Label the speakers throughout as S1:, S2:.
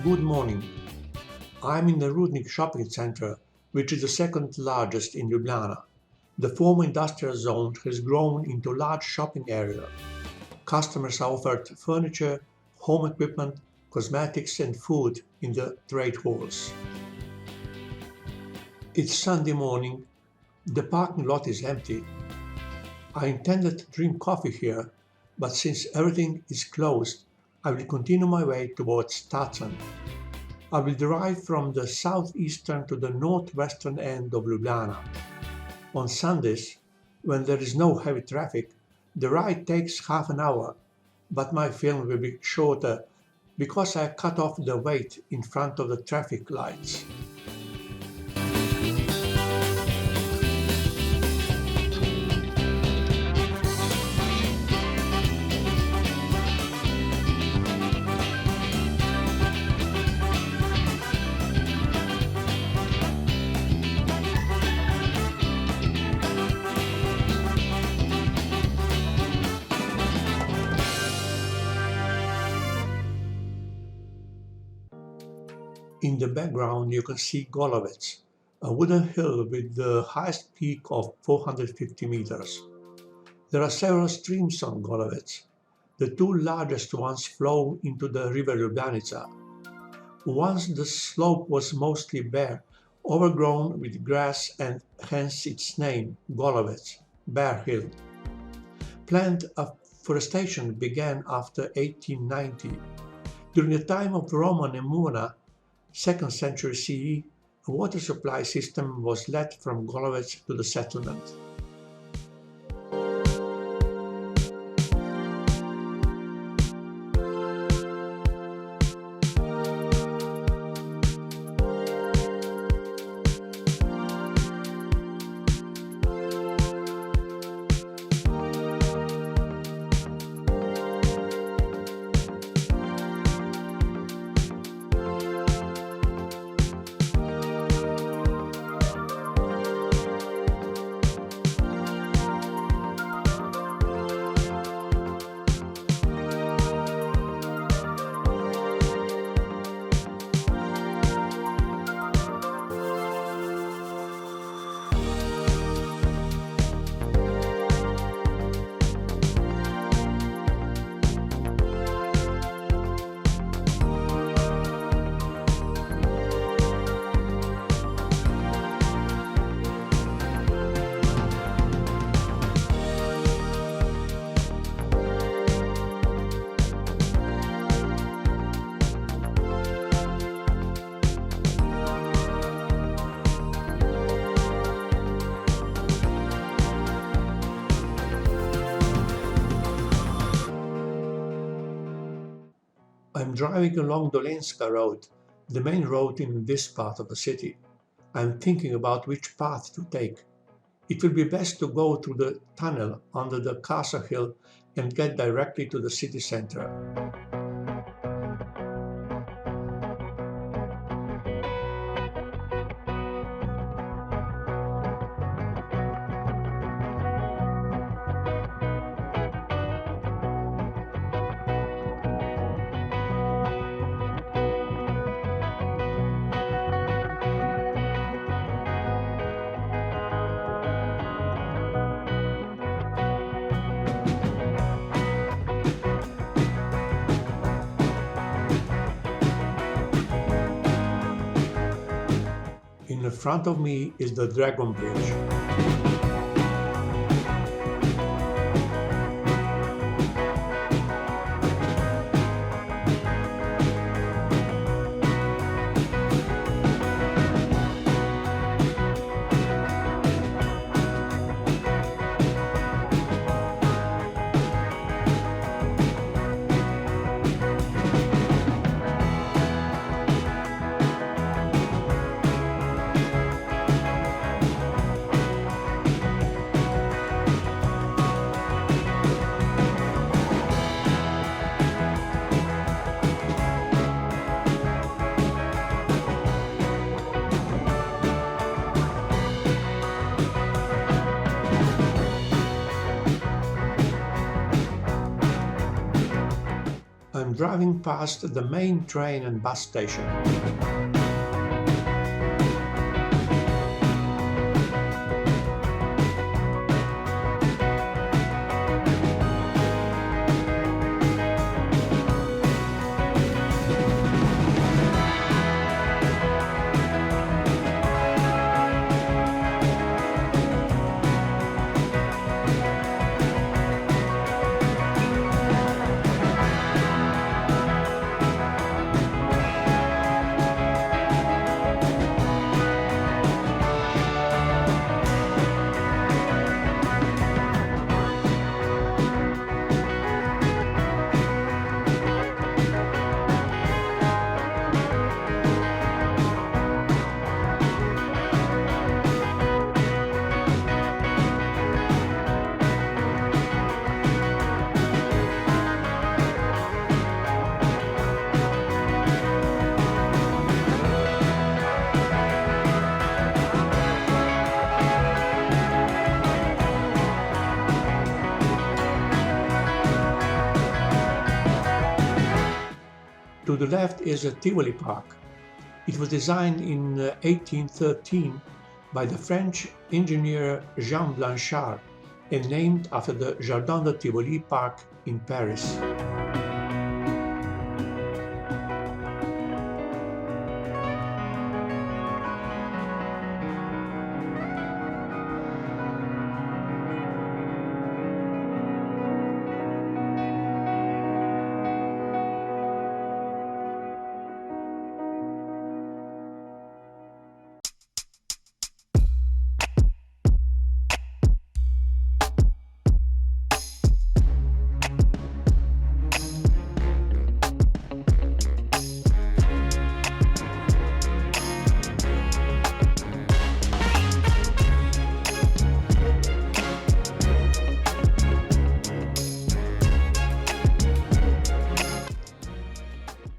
S1: Good morning. I'm in the Rudnik shopping center, which is the second largest in Ljubljana. The former industrial zone has grown into a large shopping area. Customers are offered furniture, home equipment, cosmetics and food in the trade halls. It's Sunday morning. The parking lot is empty. I intended to drink coffee here, but since everything is closed, I will continue my way towards Tacen. I will drive from the southeastern to the northwestern end of Ljubljana. On Sundays, when there is no heavy traffic, the ride takes half an hour, but my film will be shorter because I cut off the wait in front of the traffic lights. In the background you can see Golovec, a wooden hill with the highest peak of 450 meters. There are several streams on Golovec. The two largest ones flow into the river Ljubljana. Once the slope was mostly bare, overgrown with grass and hence its name, Golovec, Bare Hill. Plant afforestation began after 1890. During the time of Roman Emuna, 2nd century CE, a water supply system was led from Golovec to the settlement. I'm driving along Dolenska Road, the main road in this part of the city. I'm thinking about which path to take. It will be best to go through the tunnel under the Castle Hill and get directly to the city center. In front of me is the Dragon Bridge. driving past the main train and bus station. To the left is a Tivoli Park. It was designed in 1813 by the French engineer Jean Blanchard and named after the Jardin de Tivoli Park in Paris.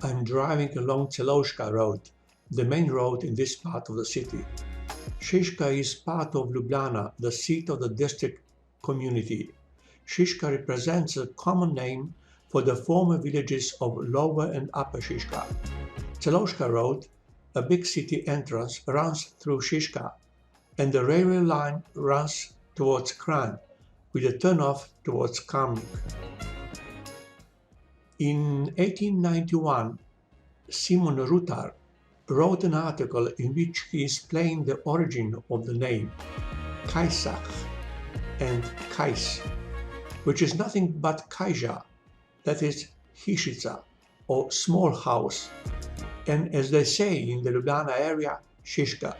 S1: I'm driving along Celoshka Road, the main road in this part of the city. Šiška is part of Ljubljana, the seat of the district community. Šiška represents a common name for the former villages of Lower and Upper Šiška. Celoshka Road, a big city entrance, runs through Šiška, and the railway line runs towards Kranj, with a turnoff towards Kamnik. In 1891, Simon Rutar wrote an article in which he explained the origin of the name Kajsach and Kajs, which is nothing but Kajja, that is Hišica, or small house, and as they say in the Ljubljana area, Šiška.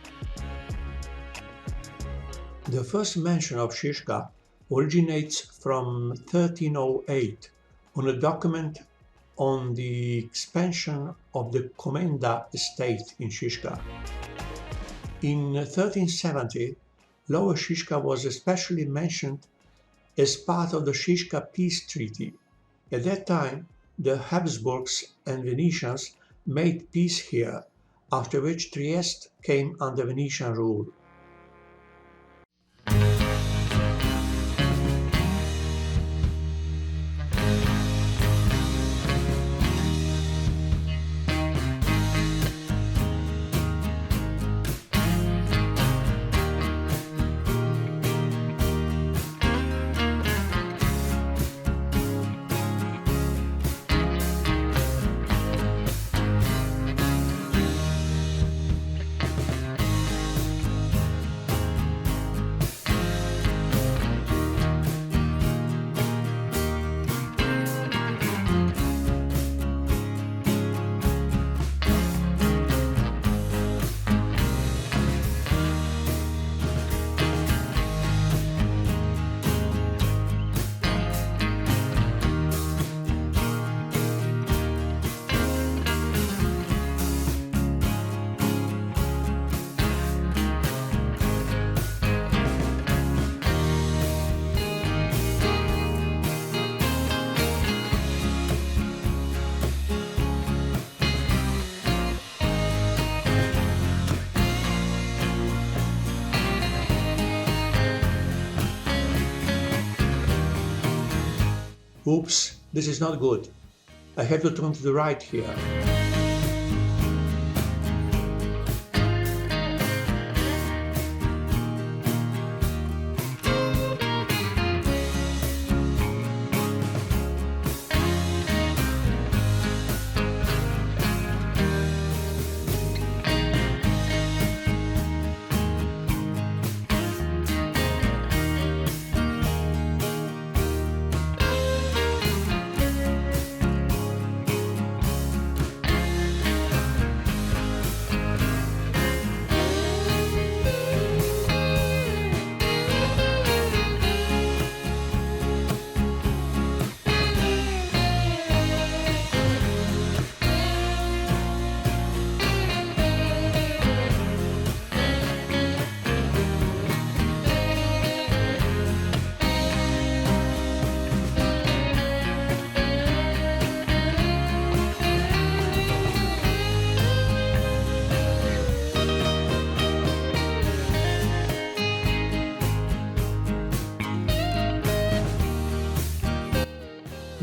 S1: The first mention of Šiška originates from 1308 on a document on the expansion of the Komenda estate in Šiška. In 1370, Lower Šiška was especially mentioned as part of the Šiška Peace Treaty. At that time, the Habsburgs and Venetians made peace here, after which Trieste came under Venetian rule. Oops, this is not good. I have to turn to the right here.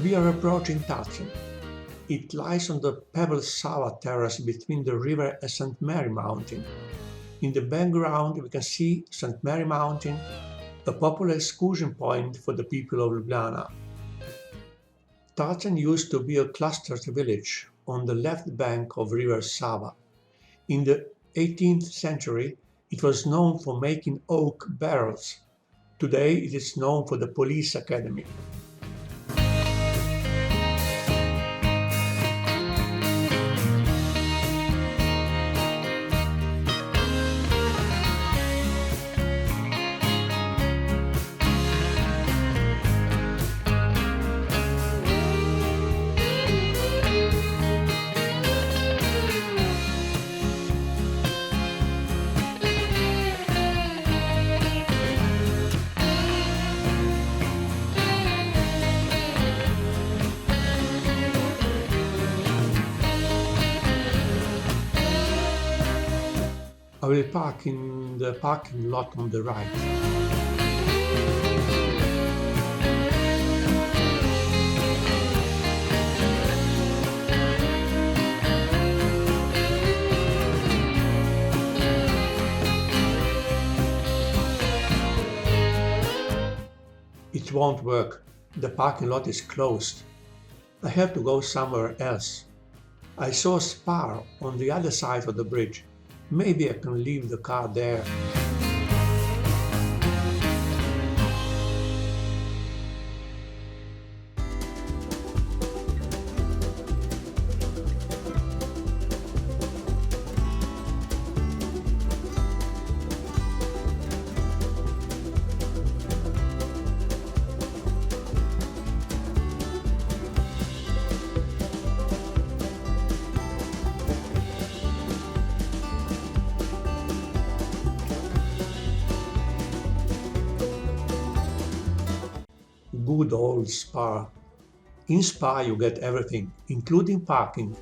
S1: We are approaching Tacen. It lies on the pebble Sava terrace between the river and St. Mary Mountain. In the background we can see St. Mary Mountain, a popular excursion point for the people of Ljubljana. Tacen used to be a clustered village on the left bank of river Sava. In the 18th century it was known for making oak barrels. Today it is known for the police academy. I will park in the parking lot on the right. It won't work. The parking lot is closed. I have to go somewhere else. I saw a spar on the other side of the bridge. Maybe I can leave the car there. Good old Spa. In Spa you get everything, including parking.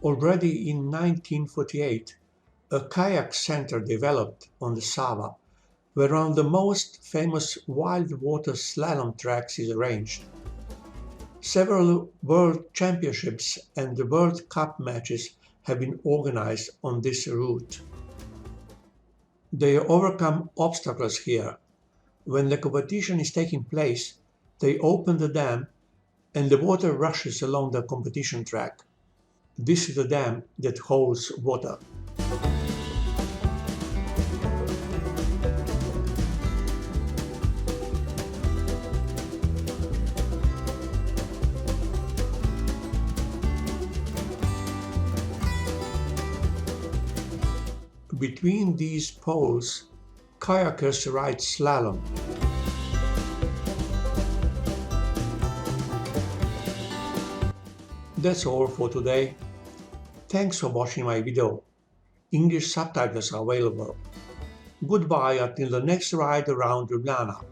S1: Already in 1948, a kayak center developed on the Sava, where one of the most famous wild water slalom tracks is arranged. Several World Championships and the World Cup matches have been organized on this route. They overcome obstacles here. When the competition is taking place, they open the dam and the water rushes along the competition track. This is the dam that holds water. Between these poles, kayakers ride slalom. That's all for today. Thanks for watching my video. English subtitles are available. Goodbye until the next ride around Ljubljana.